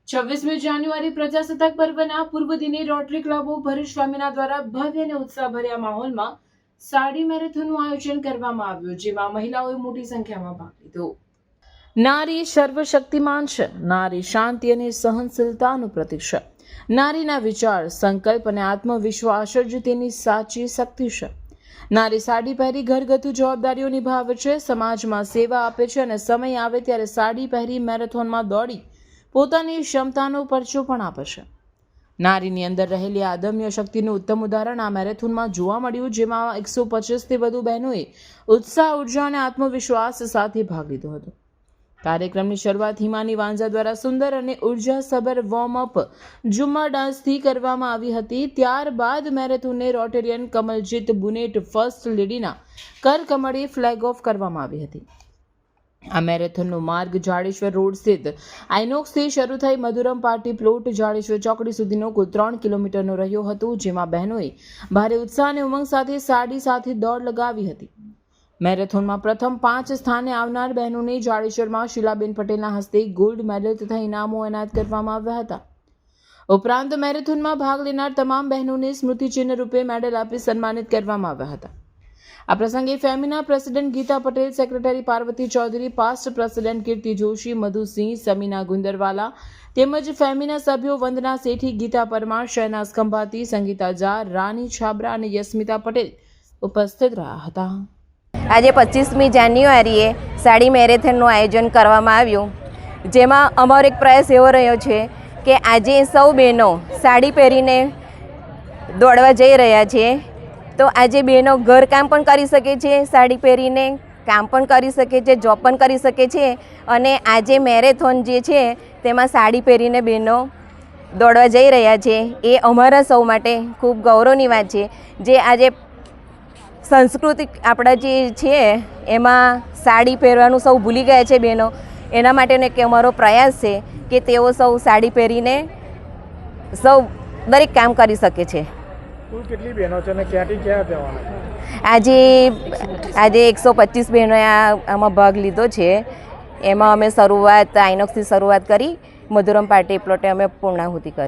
26મી જાન્યુઆરી પ્રજાસત્તાક પર્વના પૂર્વ દિને રોટરી ક્લબો ભરૂચ સ્વામીના દ્વારા ભવ્ય અને ઉત્સાહભર્યા માહોલમાં સાડી મેરેથોનનું આયોજન કરવામાં આવ્યું, જેમાં મહિલાઓએ મોટી સંખ્યામાં ભાગ લીધો। નારી સર્વશક્તિમાન છે, નારી શાંતિ અને સહનશીલતાનું પ્રતીક છે। નારીના વિચાર, સંકલ્પ અને આત્મવિશ્વાસ જ તેની સાચી શક્તિ છે। નારી સાડી પહેરી ઘરગથ્થુ જવાબદારીઓ નિભાવે છે, સમાજમાં સેવા આપે છે અને સમય આવે ત્યારે સાડી પહેરી મેરેથોનમાં દોડી પોતાની ક્ષમતાનો પરચો પણ આપે છે। નારીની અંદર રહેલી અદમ્ય શક્તિનું ઉત્તમ ઉદાહરણ આ મેરેથોનમાં જોવા મળ્યું, જેમાં 125થી વધુ બહેનોએ ઉત્સાહ, ઉર્જા અને આત્મવિશ્વાસ સાથે ભાગ લીધો હતો। કાર્યક્રમની શરૂઆત હિમાની વાંઝા દ્વારા સુંદર અને ઉર્જાસભર વોર્મઅપ ઝુમ્મર ડાન્સથી કરવામાં આવી હતી। ત્યારબાદ મેરેથોનને રોટેરિયન કમલજીત બુનેટ ફર્સ્ટ લેડીના કરકમળે ફ્લેગ ઓફ કરવામાં આવી હતી। આ મેરેથોનનો માર્ગ જાડેશ્વર રોડ સ્થિત આઇનોક્સથી શરૂ થઈ મધુરમ પાર્ટી પ્લોટ જાડેશ્વર ચોકડી સુધીનો કુલ 3 કિલોમીટરનો રહ્યો હતો, જેમાં બહેનોએ ભારે ઉત્સાહ અને ઉમંગ સાથે સાડી સાથે દોડ લગાવી હતી। મેરેથોનમાં પ્રથમ 5 સ્થાને આવનાર બહેનોને જાડેશ્વરમાં શીલાબેન પટેલના હસ્તે ગોલ્ડ મેડલ તથા ઇનામો એનાયત કરવામાં આવ્યા હતા। ઉપરાંત મેરેથોનમાં ભાગ લેનાર તમામ બહેનોને સ્મૃતિચિહ્ન રૂપે મેડલ આપી સન્માનિત કરવામાં આવ્યા હતા। આ પ્રસંગે Femina president Geeta Patel, secretary Parvati Chaudhary, past president Kirti Joshi, Madhusinh, Samina Gundarwala તેમજ ફેમિના સભ્યો વંદના સેઠી, ગીતા પરમાર, શહેનાઝ ખંભાતી, સંગીતા ઝા, રાની છાબરા અને યસ્મિતા પટેલ ઉપસ્થિત રહ્યા હતા। આજે 25મી જાન્યુઆરીએ સાડી મેરેથોનનું આયોજન કરવામાં આવ્યું, જેમાં અમારો એક પ્રયાસ એવો રહ્યો છે કે આજે સૌ બહેનો સાડી પહેરીને દોડવા જઈ રહ્યા છે, તો આજે બહેનો ઘરકામ પણ કરી શકે છે, સાડી પહેરીને કામ પણ કરી શકે છે, જોબ પણ કરી શકે છે અને આજે મેરેથોન જે છે તેમાં સાડી પહેરીને બહેનો દોડવા જઈ રહ્યા છે, એ અમારા સૌ માટે ખૂબ ગૌરવની વાત છે। જે આજે સાંસ્કૃતિક આપણા જે છે એમાં સાડી પહેરવાનું સૌ ભૂલી ગયા છે બહેનો, એના માટેનો એક અમારો પ્રયાસ છે કે તેઓ સૌ સાડી પહેરીને સૌ દરેક કામ કરી શકે છે। કુલ કેટલી બહેનો છે અને ક્યાંથી ક્યાં જવાના? આજે 125 બહેનોએ આમાં ભાગ લીધો છે। એમાં અમે આઇનોક્સથી શરૂઆત કરી, મધુરમ પાર્ટી પ્લોટે અમે પૂર્ણાહુતિ કરી।